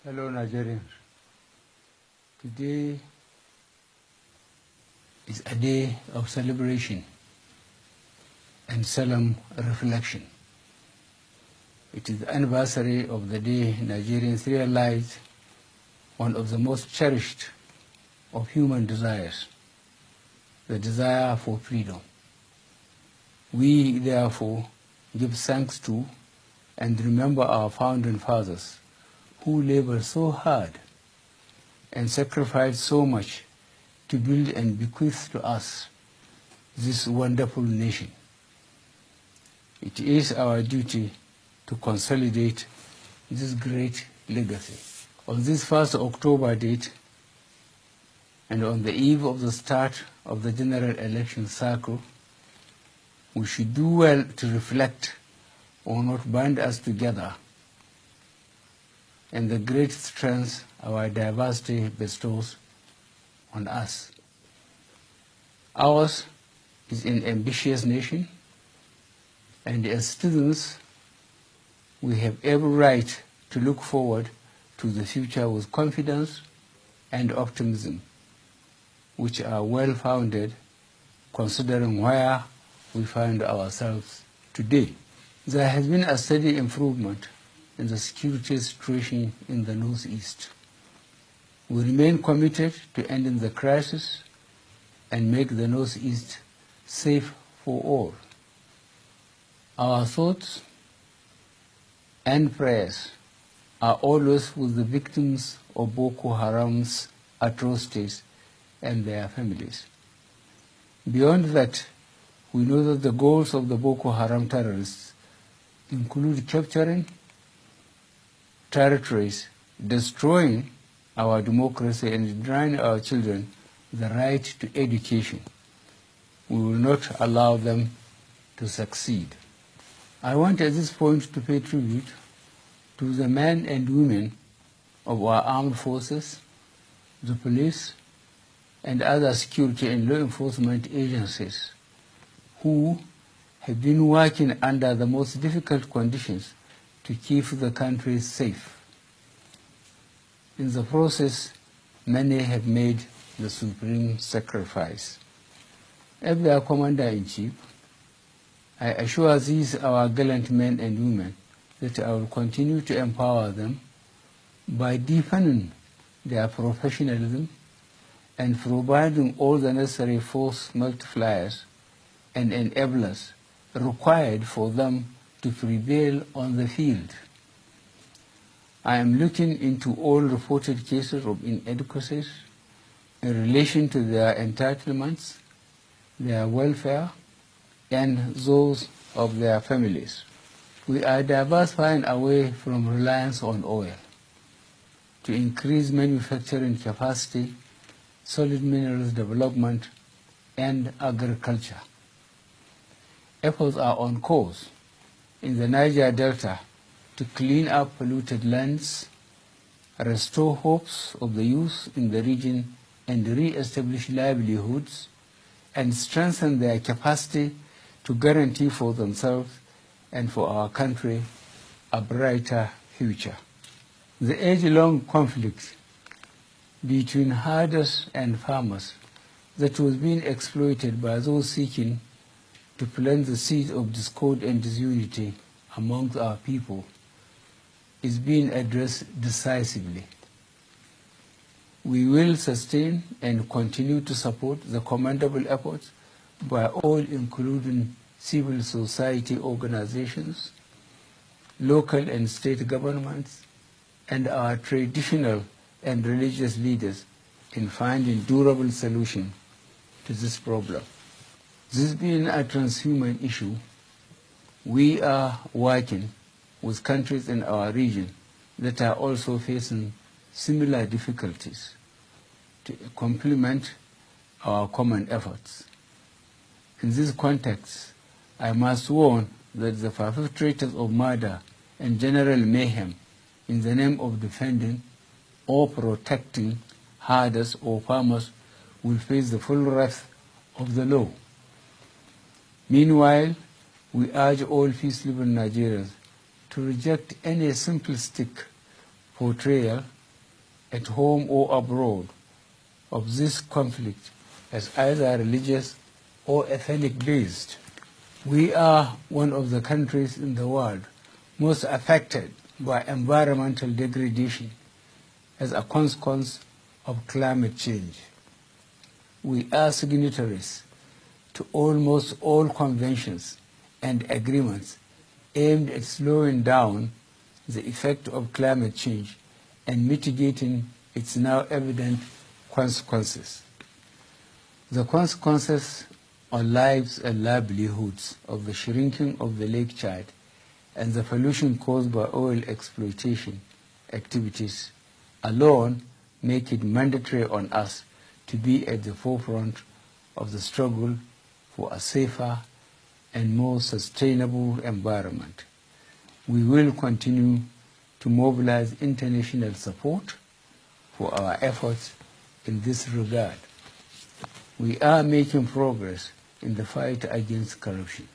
Hello, Nigerians. Today is a day of celebration and solemn reflection. It is the anniversary of the day Nigerians realized one of the most cherished of human desires, the desire for freedom. We, therefore, give thanks to and remember our founding fathers who labored so hard and sacrificed so much to build and bequeath to us this wonderful nation. It is our duty to consolidate this great legacy. On this 1st October date, and on the eve of the start of the general election cycle, we should do well to reflect on what bind us together and the great strength our diversity bestows on us. Ours is an ambitious nation, and as citizens, we have every right to look forward to the future with confidence and optimism, which are well-founded considering where we find ourselves today. There has been a steady improvement in the security situation in the Northeast. We remain committed to ending the crisis and make the Northeast safe for all. Our thoughts and prayers are always with the victims of Boko Haram's atrocities and their families. Beyond that, we know that the goals of the Boko Haram terrorists include capturing territories, destroying our democracy, and denying our children the right to education. We will not allow them to succeed. I want at this point to pay tribute to the men and women of our armed forces, the police, and other security and law enforcement agencies who have been working under the most difficult conditions to keep the country safe. In the process, many have made the supreme sacrifice. As their Commander-in-Chief, I assure these our gallant men and women that I will continue to empower them by deepening their professionalism and providing all the necessary force multipliers and enablers required for them to prevail on the field. I am looking into all reported cases of inadequacies in relation to their entitlements, their welfare, and those of their families. We are diversifying away from reliance on oil to increase manufacturing capacity, solid minerals development, and agriculture. Efforts are on course in the Niger Delta to clean up polluted lands, restore hopes of the youth in the region, and re-establish livelihoods, and strengthen their capacity to guarantee for themselves and for our country a brighter future. The age-long conflict between herders and farmers that was being exploited by those seeking to plant the seeds of discord and disunity amongst our people is being addressed decisively. We will sustain and continue to support the commendable efforts by all, including civil society organizations, local and state governments, and our traditional and religious leaders in finding durable solution to this problem. This being a transhuman issue, we are working with countries in our region that are also facing similar difficulties to complement our common efforts. In this context, I must warn that the perpetrators of murder and general mayhem in the name of defending or protecting herders or farmers will face the full wrath of the law. Meanwhile, we urge all peace-loving Nigerians to reject any simplistic portrayal at home or abroad of this conflict as either religious or ethnic-based. We are one of the countries in the world most affected by environmental degradation as a consequence of climate change. We are signatories to almost all conventions and agreements aimed at slowing down the effect of climate change and mitigating its now evident consequences. The consequences on lives and livelihoods of the shrinking of the Lake Chad and the pollution caused by oil exploitation activities alone make it mandatory on us to be at the forefront of the struggle for a safer and more sustainable environment. We will continue to mobilize international support for our efforts in this regard. We are making progress in the fight against corruption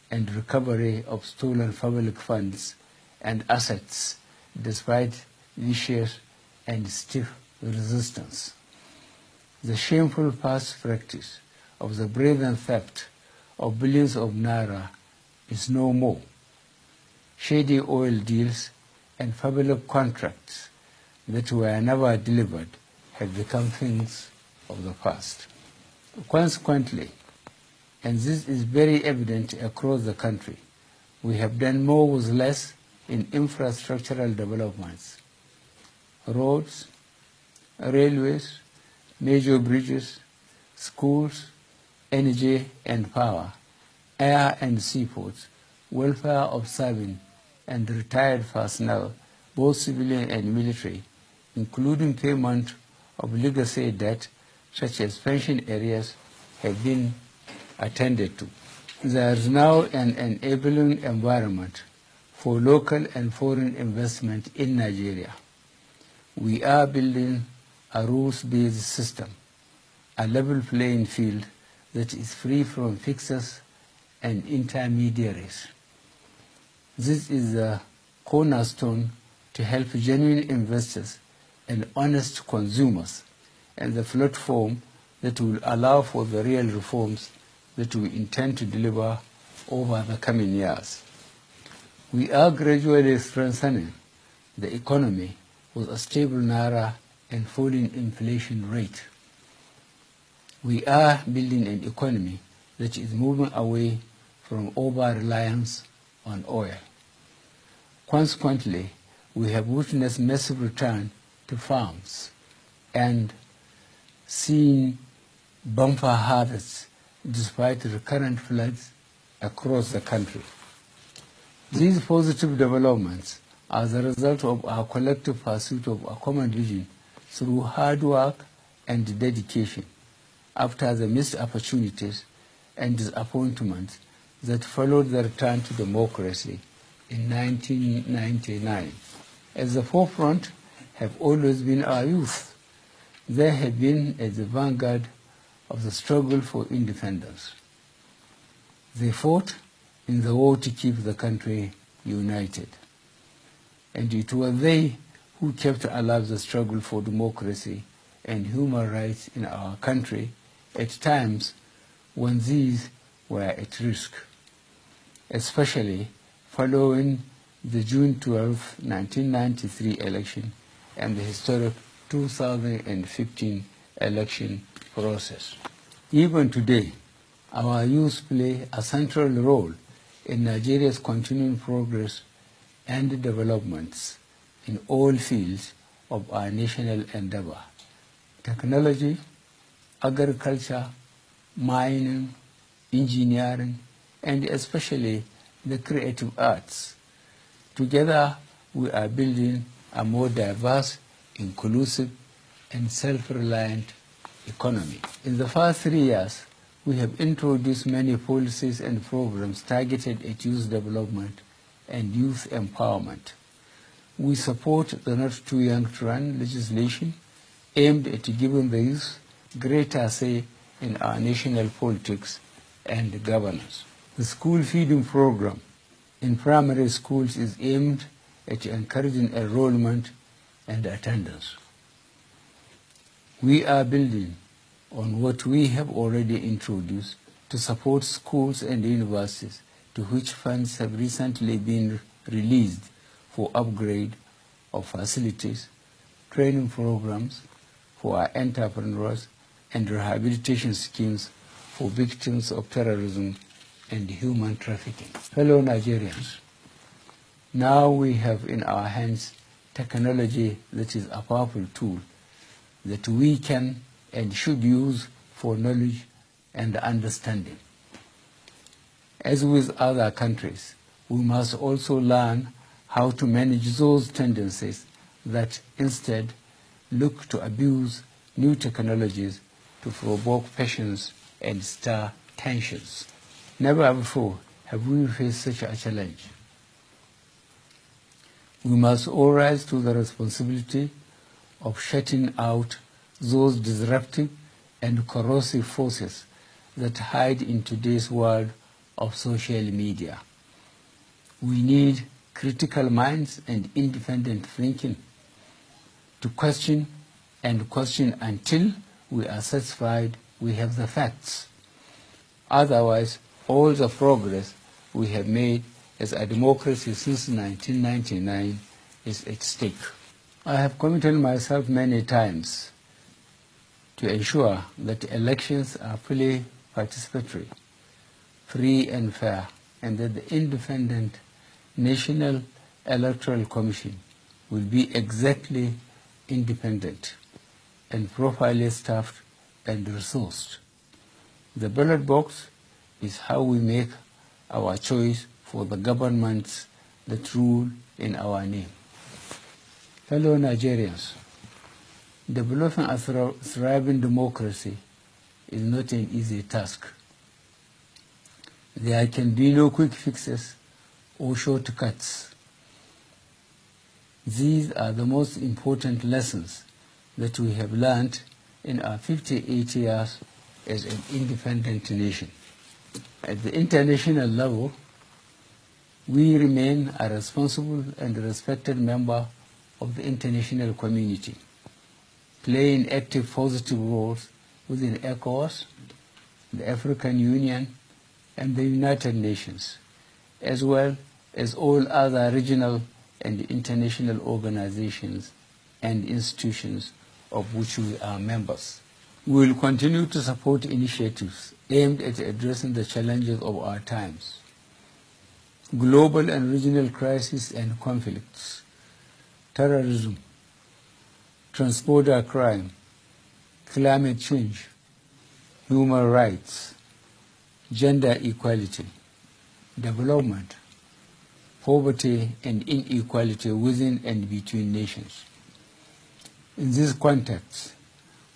and recovery of stolen public funds and assets despite vicious and stiff resistance. The shameful past practice of the brazen theft of billions of naira is no more. Shady oil deals and public contracts that were never delivered have become things of the past. Consequently, and this is very evident across the country, we have done more with less in infrastructural developments. Roads, railways, major bridges, schools, energy and power, air and seaports, welfare of serving and retired personnel, both civilian and military, including payment of legacy debt such as pension areas, have been attended to. There is now an enabling environment for local and foreign investment in Nigeria. We are building a rules-based system, a level playing field that is free from fixers and intermediaries. This is a cornerstone to help genuine investors and honest consumers, and the platform that will allow for the real reforms that we intend to deliver over the coming years. We are gradually strengthening the economy with a stable naira and falling inflation rate. We are building an economy that is moving away from over-reliance on oil. Consequently, we have witnessed massive return to farms and seen bumper harvests despite recurrent floods across the country. These positive developments are the result of our collective pursuit of a common vision through hard work and dedication after the missed opportunities and disappointments that followed the return to democracy in 1999. At the forefront have always been our youth. They have been at the vanguard of the struggle for independence. They fought in the war to keep the country united. And it was they who kept alive the struggle for democracy and human rights in our country at times when these were at risk, especially following the June 12, 1993 election and the historic 2015 election process. Even today, our youth play a central role in Nigeria's continuing progress and developments in all fields of our national endeavor: technology, agriculture, mining, engineering, and especially the creative arts. Together, we are building a more diverse, inclusive, and self-reliant economy. In the past 3 years, we have introduced many policies and programs targeted at youth development and youth empowerment. We support the Not Too Young to Run legislation aimed at giving the youth greater say in our national politics and governance. The school feeding program in primary schools is aimed at encouraging enrollment and attendance. We are building on what we have already introduced to support schools and universities, to which funds have recently been released for upgrade of facilities, training programs for our entrepreneurs, and rehabilitation schemes for victims of terrorism and human trafficking. Fellow Nigerians, now we have in our hands technology that is a powerful tool that we can and should use for knowledge and understanding. As with other countries, we must also learn how to manage those tendencies that instead look to abuse new technologies to provoke passions and stir tensions. Never before have we faced such a challenge. We must all rise to the responsibility of shutting out those disruptive and corrosive forces that hide in today's world of social media. We need critical minds and independent thinking to question until we are satisfied we have the facts. Otherwise, all the progress we have made as a democracy since 1999 is at stake. I have committed myself many times to ensure that elections are fully participatory, free and fair, and that the independent National Electoral Commission will be exactly independent and properly staffed and resourced. The ballot box is how we make our choice for the governments that rule in our name. Fellow Nigerians, developing a thriving democracy is not an easy task. There can be no quick fixes or shortcuts. These are the most important lessons that we have learned in our 58 years as an independent nation. At the international level, we remain a responsible and respected member of the international community, playing active positive roles within ECOWAS, the African Union, and the United Nations, as well as all other regional and international organizations and institutions of which we are members. We will continue to support initiatives aimed at addressing the challenges of our times: global and regional crises and conflicts, terrorism, transborder crime, climate change, human rights, gender equality, development, poverty and inequality within and between nations. In this context,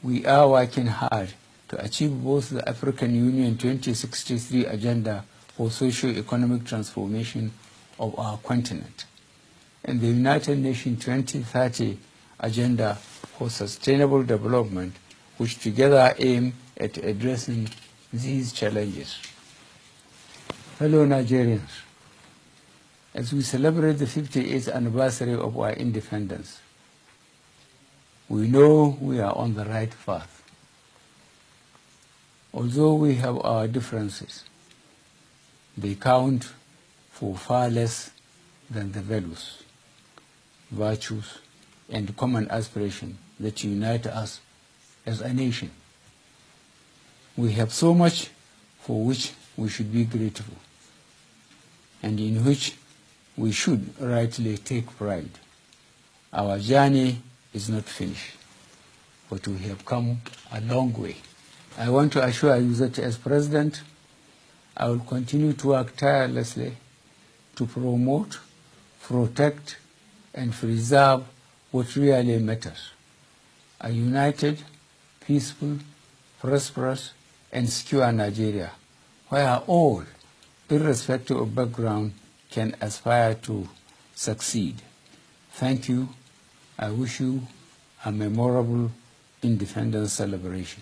we are working hard to achieve both the African Union 2063 agenda for socio-economic transformation of our continent and the United Nations 2030 agenda for sustainable development, which together aim at addressing these challenges. Fellow Nigerians, as we celebrate the 58th anniversary of our independence, we know we are on the right path. Although we have our differences, they count for far less than the values, virtues, and common aspiration that unite us as a nation. We have so much for which we should be grateful, and in which we should rightly take pride. Our journey is not finished, but we have come a long way. I want to assure you that as President, I will continue to work tirelessly to promote, protect, and preserve what really matters: a united, peaceful, prosperous, and secure Nigeria, where all, irrespective of background, can aspire to succeed. Thank you. I wish you a memorable Independence celebration.